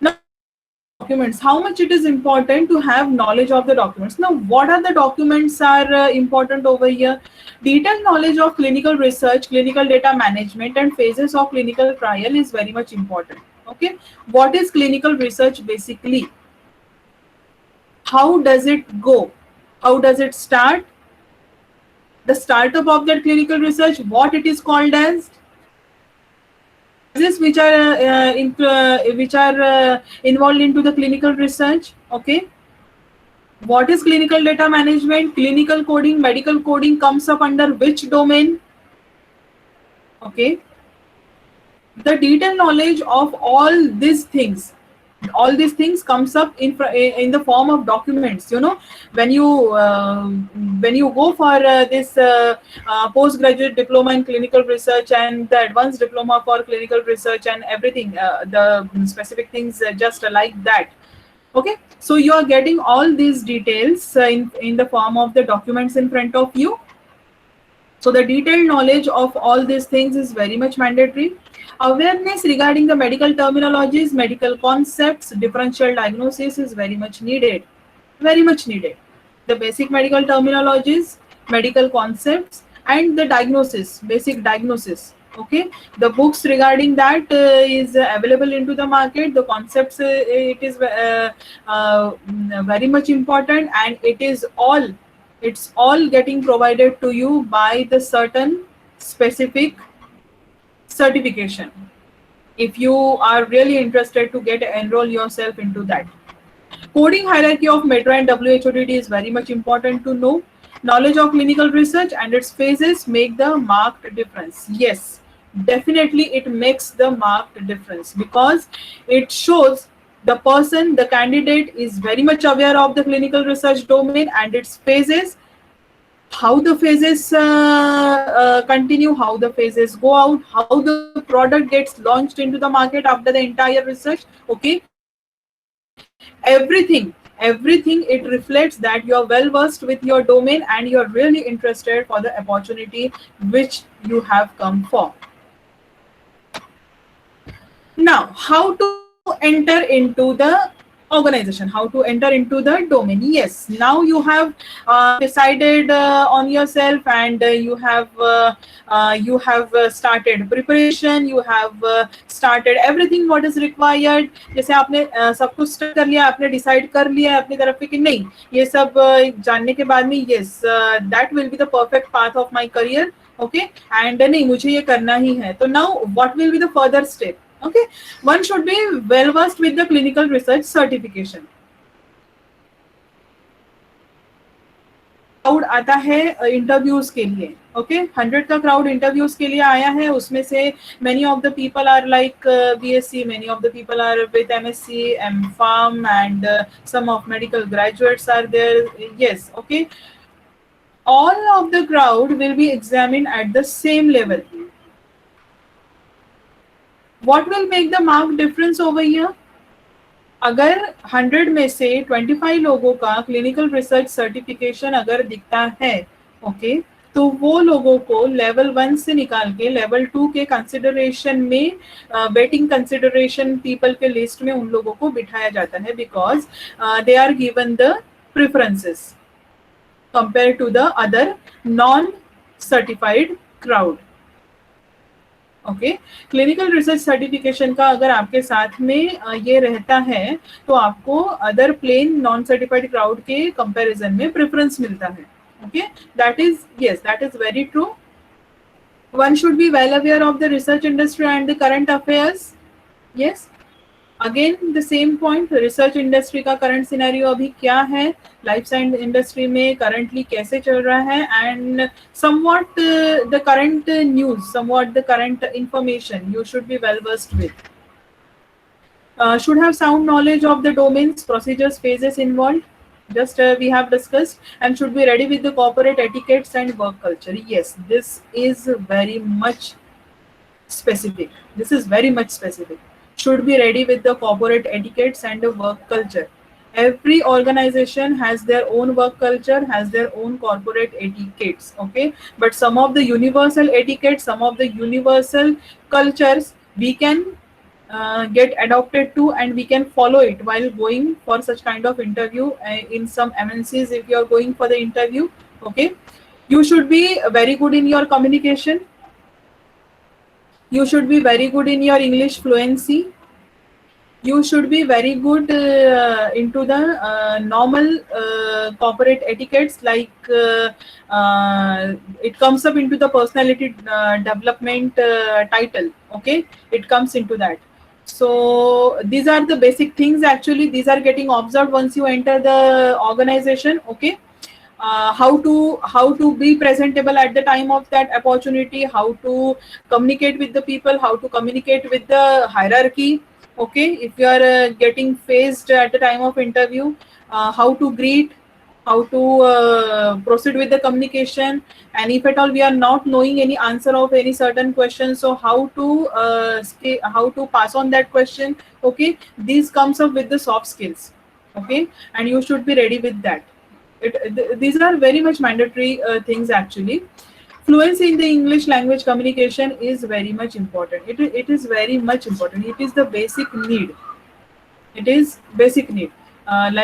Now, documents, how much it is important to have knowledge of the documents. Now, what are the documents are important over here? Detailed knowledge of clinical research, clinical data management, and phases of clinical trial is very much important. Okay, what is clinical research basically? How does it go? How does it start? the startup of that clinical research, what it is called as, this which are involved into the clinical research. Okay, what is clinical data management? Clinical coding, medical coding comes up under which domain? Okay, the detailed knowledge of all these things comes up in the form of documents. You know, when you go for this postgraduate diploma in clinical research and the advanced diploma for clinical research and everything, the specific things just like that. Okay, so you are getting all these details in the form of the documents in front of you. So the detailed knowledge of all these things is very much mandatory. Awareness regarding the medical terminologies, medical concepts, differential diagnosis is very much needed. Very much needed. The basic medical terminologies, medical concepts, and the diagnosis, basic diagnosis. Okay, the books regarding that is available into the market. The concepts, it is very much important, and it's all getting provided to you by the certain specific certification, if you are really interested to enroll yourself into that. Coding hierarchy of METRA and WHODD is very much important to know. Knowledge of clinical research and its phases make the marked difference. Yes, definitely it makes the marked difference, because it shows the person, the candidate is very much aware of the clinical research domain and its phases, how the phases continue, how the phases go out, how the product gets launched into the market after the entire research. Okay, everything it reflects that you are well versed with your domain and you are really interested for the opportunity which you have come for. Now, how to enter into the organization, how to enter into the domain. Yes, now you have decided on yourself, and you have started preparation, you have started everything what is required. जैसे आपने सब कुछ start कर लिया, आपने decide कर लिया अपनी तरफ कि नहीं, ये सब जानने के बाद में yes, that will be the perfect path of my career. Okay, and नहीं, मुझे ये करना ही है. तो now what will be the further step? Okay, one should be well versed with the clinical research certification. Crowd आता है interviews के लिए. ओके, 100 का क्राउड इंटरव्यूज के लिए आया है. उसमें से many of the people are like BSc, many of the people are with MSc, M.Pharm, and some of medical graduates are there. Yes, okay. All of the crowd will be examined at the same level. What will make the mark difference over here? अगर 100 में से 25 लोगों का clinical research certification अगर दिखता है, okay, तो वो लोगों को लेवल 1 से निकाल के लेवल 2 के कंसिडरेशन में, वेटिंग कंसिडरेशन पीपल के लिस्ट में उन लोगों को बिठाया जाता है, because they are given the preferences compare to the other non certified crowd. Okay, clinical research certification का अगर आपके साथ में ये रहता है तो आपको other plain non certified crowd के कंपैरिजन में प्रेफरेंस मिलता है. Okay, that is very true. One should be well aware of the research industry and the current affairs. Yes, again the same point, research industry का current scenario अभी क्या है, life science industry में currently कैसे चल रहा है, and somewhat the current news, somewhat the current information you should be well versed with. Should have sound knowledge of the domains, procedures, phases involved. Just we have discussed, and should be ready with the corporate etiquettes and work culture. Yes, this is very much specific. This is very much specific. Should be ready with the corporate etiquettes and the work culture. Every organization has their own work culture, has their own corporate etiquettes. Okay, but some of the universal etiquettes, some of the universal cultures we can get adopted to, and we can follow it while going for such kind of interview in some MNCs. If you are going for the interview, okay, you should be very good in your communication. You should be very good in your English fluency. you should be very good into the normal corporate etiquettes, like it comes up into the personality development title. Okay, it comes into that. So these are the basic things. Actually, these are getting observed once you enter the organization. Okay, how to be presentable at the time of that opportunity, how to communicate with the people, how to communicate with the hierarchy. Okay, if you are getting faced at the time of interview, how to greet, how to proceed with the communication, and if at all we are not knowing any answer of any certain question, so how to how to pass on that question. Okay, these comes up with the soft skills. Okay, and you should be ready with that. These are very much mandatory things actually. Fluency in the English language communication is very much important. It is very much important. It is the basic need. It is basic need. And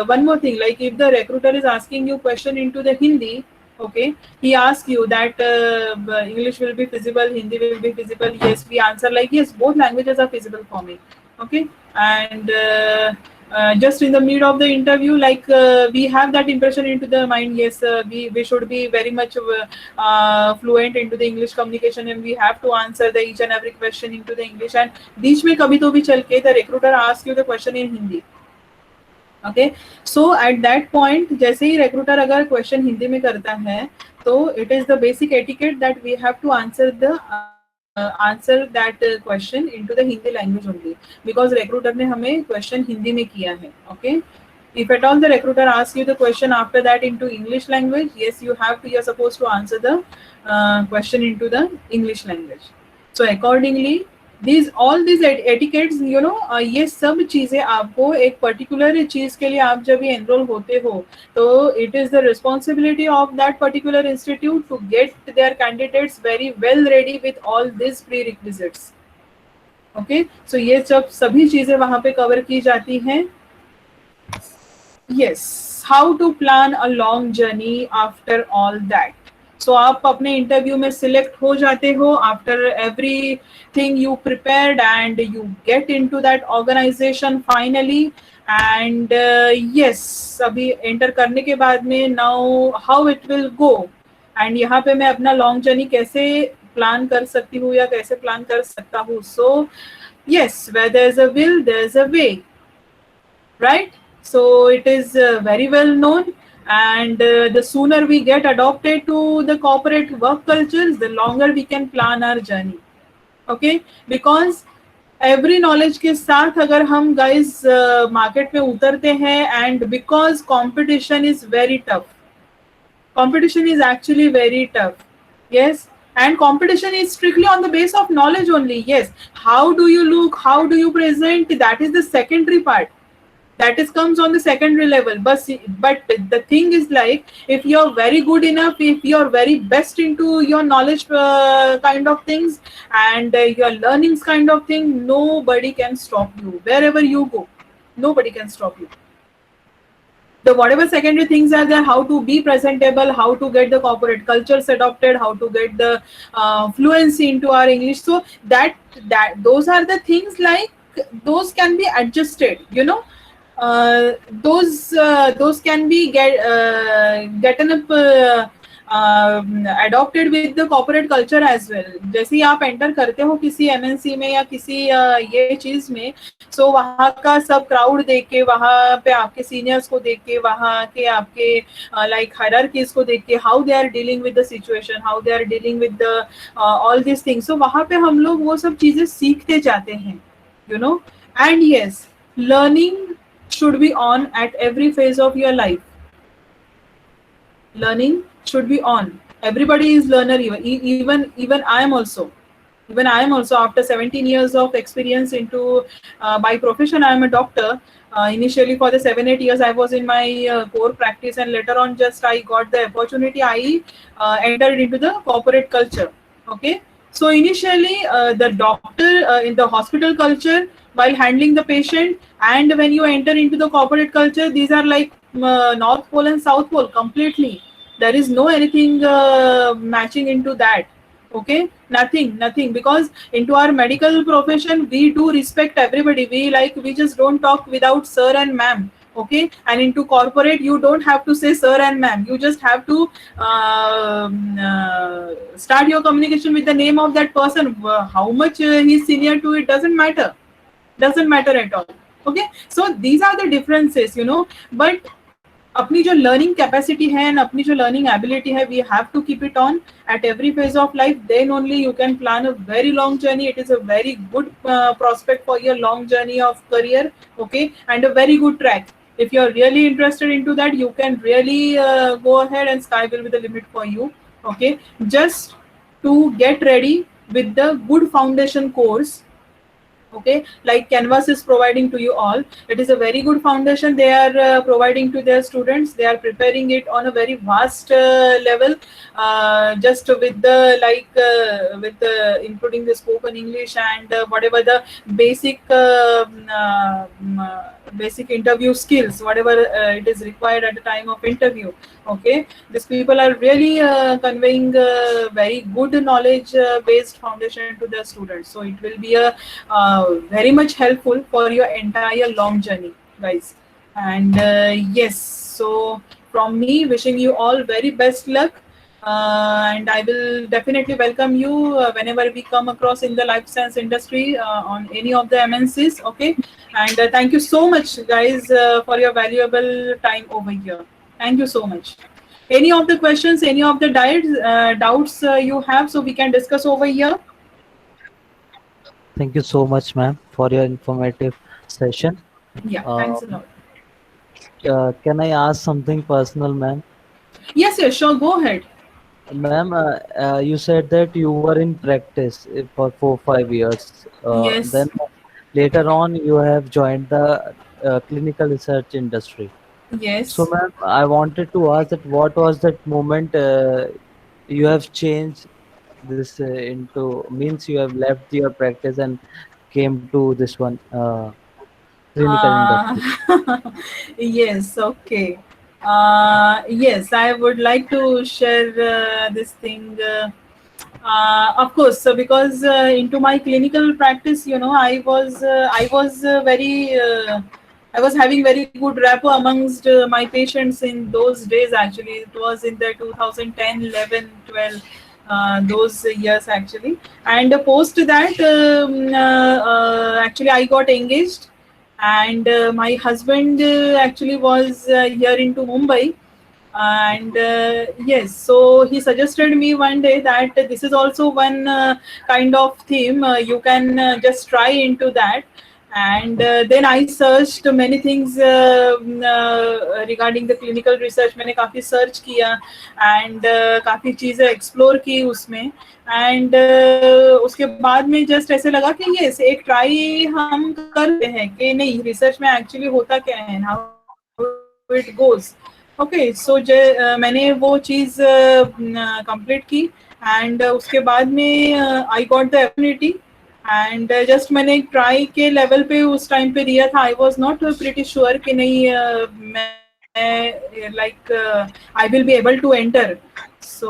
one more thing, like if the recruiter is asking you question into the Hindi, okay, he asks you that English will be feasible, Hindi will be feasible. Yes, we answer like yes, both languages are feasible for me. Okay, and just in the mid of the interview, like we have that impression into the mind. Yes, we should be very much fluent into the English communication, and we have to answer the each and every question into the English. And बीच में कभी तो भी चल के the recruiter asks you the question in Hindi. Okay, so at that point, जैसे ही recruiter अगर question Hindi में करता है, तो it is the basic etiquette that we have to answer that question into the Hindi language only, because recruiter ने हमें question Hindi में किया है. Okay, if at all the recruiter asks you the question after that into English language, yes, you're supposed to answer the question into the English language. So accordingly, all these etiquettes, ये सब चीजें आपको एक particular चीज के लिए आप जब ये एनरोल होते हो, तो it is the responsibility of that particular institute to get their candidates very well ready with all these prerequisites. Okay, so ये सब सभी चीजें वहां पे कवर की जाती हैं. Yes, how to plan a long journey after all that. So आप अपने इंटरव्यू में सिलेक्ट हो जाते हो after everything you prepared and you get into that organization finally. And yes, अभी एंटर करने के बाद में now how it will go, and यहाँ पे मैं अपना लॉन्ग जर्नी कैसे प्लान कर सकती हूँ या कैसे प्लान कर सकता हूँ. So yes, where there is a will there is a way, right? So it is very well known, and the sooner we get adopted to the corporate work cultures, the longer we can plan our journey. Okay, because every knowledge के साथ अगर हम guys market में उतरते हैं, and because competition is very tough, competition is actually very tough. Yes, and competition is strictly on the base of knowledge only. Yes, how do you look, how do you present, that is the secondary part. That is comes on the secondary level. But the thing is, like, if you're very good enough, if you're very best into your knowledge kind of things, and your learnings kind of thing, nobody can stop you. Wherever you go, nobody can stop you. The whatever secondary things are there, how to be presentable, how to get the corporate cultures adopted, how to get the fluency into our English. So that those are the things, like those can be adjusted, those can be gotten up adopted with the corporate culture as well. जैसे ही आप enter करते हो किसी MNC में या किसी ये चीज में, सो वहाँ का सब क्राउड देख के, वहाँ पे आपके सीनियर्स को देख के, वहाँ के आपके लाइक हायरार्कीज को देख के, how they are dealing with the situation, how they are dealing with the all this things. So वहाँ पे हम लोग वो सब चीजें सीखते जाते हैं, and yes, learning should be on at every phase of your life. Learning should be on. Everybody is learner. Even I am also. Even I am also, after 17 years of experience into by profession, I am a doctor. Initially for the 7-8 years I was in my core practice, and later on just I got the opportunity. I entered into the corporate culture. Okay, so initially the doctor in the hospital culture, while handling the patient, and when you enter into the corporate culture, these are like North Pole and South Pole completely. There is no anything matching into that. Okay, nothing, because into our medical profession we do respect everybody. We just don't talk without sir and ma'am. Okay, and into corporate you don't have to say sir and ma'am, you just have to start your communication with the name of that person. How much he's senior to, it doesn't matter at all. Okay, so these are the differences, but अपनी जो learning capacity है and अपनी जो learning ability है, we have to keep it on at every phase of life. Then only you can plan a very long journey. It is a very good prospect for your long journey of career. Okay, and a very good track. If you are really interested into that, you can really go ahead, and sky will be the limit for you. Okay, just to get ready with the good foundation course. Okay, like Canvas is providing to you all, it is a very good foundation they are providing to their students. They are preparing it on a very vast level, just with the with the including the spoken English and whatever the basic basic interview skills, whatever it is required at the time of interview. Okay, these people are really conveying very good knowledge based foundation to the students, so it will be a very much helpful for your entire long journey, guys. And yes, so from me, wishing you all very best luck. And I will definitely welcome you whenever we come across in the life science industry on any of the MNCs. Okay, and thank you so much, guys, for your valuable time over here. Thank you so much. Any of the questions, any of the doubts you have, so we can discuss over here. Thank you so much, ma'am, for your informative session. Yeah, thanks a lot. Can I ask something personal, ma'am? Yes, sure. Go ahead. Ma'am, you said that you were in practice for 4 5 years. Yes. Then later on, you have joined the clinical research industry. Yes. So, ma'am, I wanted to ask that what was that moment you have changed this into, means you have left your practice and came to this one clinical Uh, industry. yes, okay. Yes, I would like to share this thing. Of course, so because into my clinical practice, I was having very good rapport amongst my patients in those days. Actually, it was in the 2010, 11, 12. Those years actually, and post that actually I got engaged, and my husband actually was here into Mumbai, and yes, so he suggested me one day that this is also one kind of theme, you can just try into that. And then I searched many things regarding the clinical research. मैंने काफी search किया and काफी चीजें explore की उसमें, and उसके बाद में जस्ट ऐसे लगा कि ये एक ट्राई हम करते हैं कि नहीं, रिसर्च में एक्चुअली होता क्या है, how it goes. Okay, so मैंने वो चीज़ कंप्लीट की, एंड उसके बाद में I got the opportunity, and just मैंने ट्राई के लेवल पे उस टाइम पे दिया था. I was not pretty sure कि नहीं मैं like I will be able to enter. So,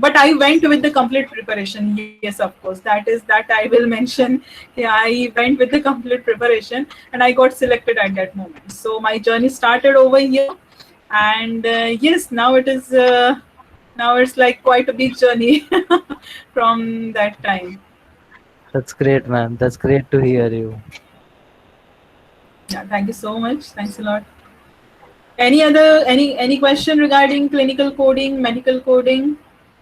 but I went with the complete preparation. Yes, of course, that I will mention. Yeah, I went with the complete preparation and I got selected at that moment. So my journey started over here, and yes, now it's like quite a big journey from that time. That's great, ma'am. That's great to hear you. Yeah, thank you so much. Thanks a lot. Any question regarding clinical coding, medical coding?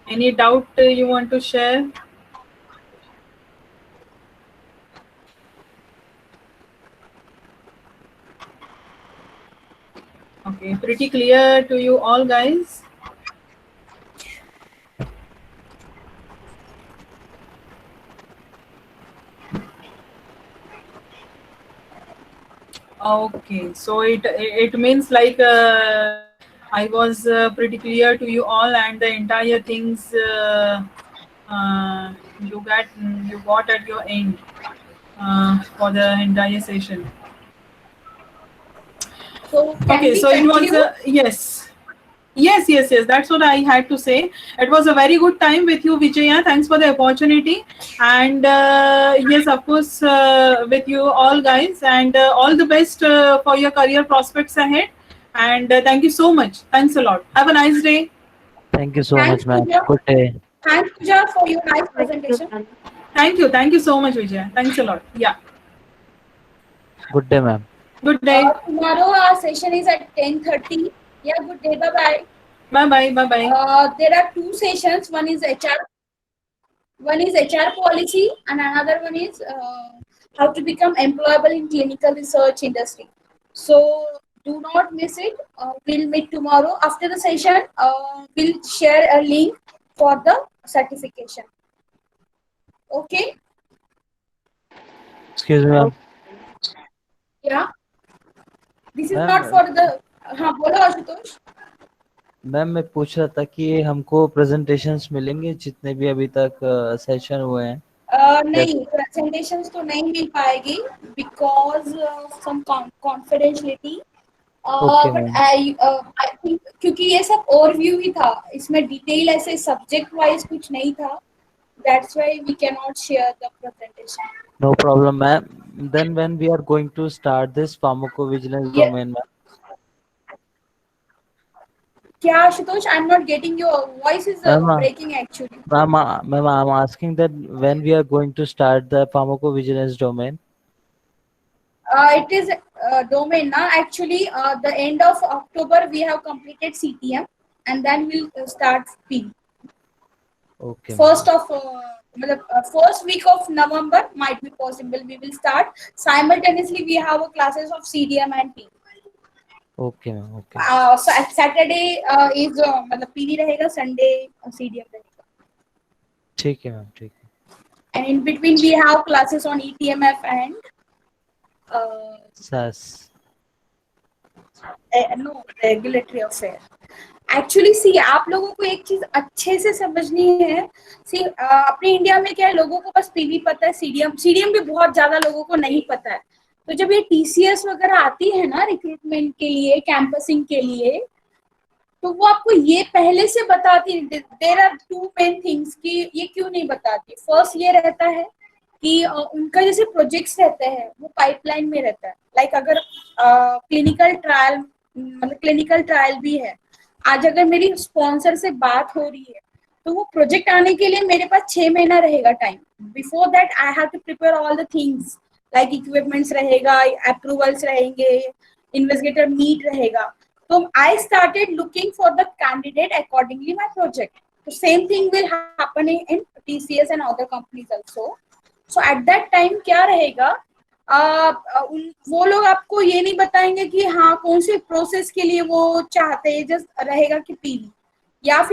Any doubt you want to share? Okay, pretty clear to you all, guys. Okay, so it means like I was pretty clear to you all, and the entire things you got at your end for the entire session. So can Okay, we so it was conclude? yes. Yes, yes, yes. That's what I had to say. It was a very good time with you, Vijaya. Thanks for the opportunity. And yes, of course, with you all guys. And all the best for your career prospects ahead. And thank you so much. Thanks a lot. Have a nice day. Thank you so Thanks, much, ma'am. Pooja. Good day. Thanks, Pooja, for your nice Thank you, presentation. ma'am. Thank you. Thank you so much, Vijaya. Thanks a lot. Yeah. Good day, ma'am. Good day. Tomorrow our session is at 10:30. Yeah, good day. Bye bye. Bye bye. Bye bye. There are two sessions. One is HR policy, and another one is how to become employable in clinical research industry. So do not miss it. We'll meet tomorrow after the session. We'll share a link for the certification. Okay? Excuse me, ma'am. Yeah. This is ma'am not for the. हाँ बोलो Ashutosh. Ma'am मैं पूछ रहा था कि हमको presentations मिलेंगे जितने भी अभी तक सेशन हुए हैं. नहीं presentations तो नहीं मिल पाएगी because some confidentiality. Okay but ma'am. I think क्योंकि ये सब ओवरव्यू ही था, इसमें डिटेल ऐसे सब्जेक्ट वाइज कुछ नहीं था. That's why we can not share the presentation. No problem, ma'am. Then when we are going to start this pharmacovigilance domain, ma'am? क्या Ashutosh? I am not getting your voice is Ma'am, breaking actually. ma'am, I'm asking that when we are going to start the pharmacovigilance domain? It is domain na actually the end of October we have completed CTM and then we'll start P. Okay. First of first week of November might be possible. We will start simultaneously. We have classes of CDM and P. Okay, ma'am. Okay. So Saturday is मतलब PD रहेगा, Sunday CDM रहेगा. ठीक है, ma'am. ठीक है. And in between we have classes on ETMF and SAS. no regulatory affair. Actually see आप लोगों को एक चीज अच्छे से समझनी है. सी अपने इंडिया में क्या है, लोगों को बस पीवी पता है, सीडीएम भी बहुत ज्यादा लोगों को नहीं पता है. तो जब ये टीसीएस वगैरह आती है ना रिक्रूटमेंट के लिए, कैंपसिंग के लिए, तो वो आपको ये पहले से बताती है. There are two main things कि ये क्यों नहीं बताती. फर्स्ट ये रहता है कि उनका जैसे प्रोजेक्ट्स रहते हैं वो पाइपलाइन में रहता है. लाइक अगर क्लिनिकल ट्रायल मतलब क्लिनिकल ट्रायल भी है, आज अगर मेरी स्पॉन्सर से बात हो रही है तो वो प्रोजेक्ट आने के लिए मेरे पास 6 महीना रहेगा time. Before that I have to prepare all the things like equipments रहेगा, अप्रूवल्स रहेंगे, इन्वेस्टिगेटर मीट रहेगा. तो I started looking for the candidate accordingly my project. तो same thing will happen in TCS and other companies also. So at that time क्या रहेगा, वो लोग आपको ये नहीं बताएंगे कि हाँ कौन से प्रोसेस के लिए वो चाहते हैं. जस्ट रहेगा कि पीवी या फिर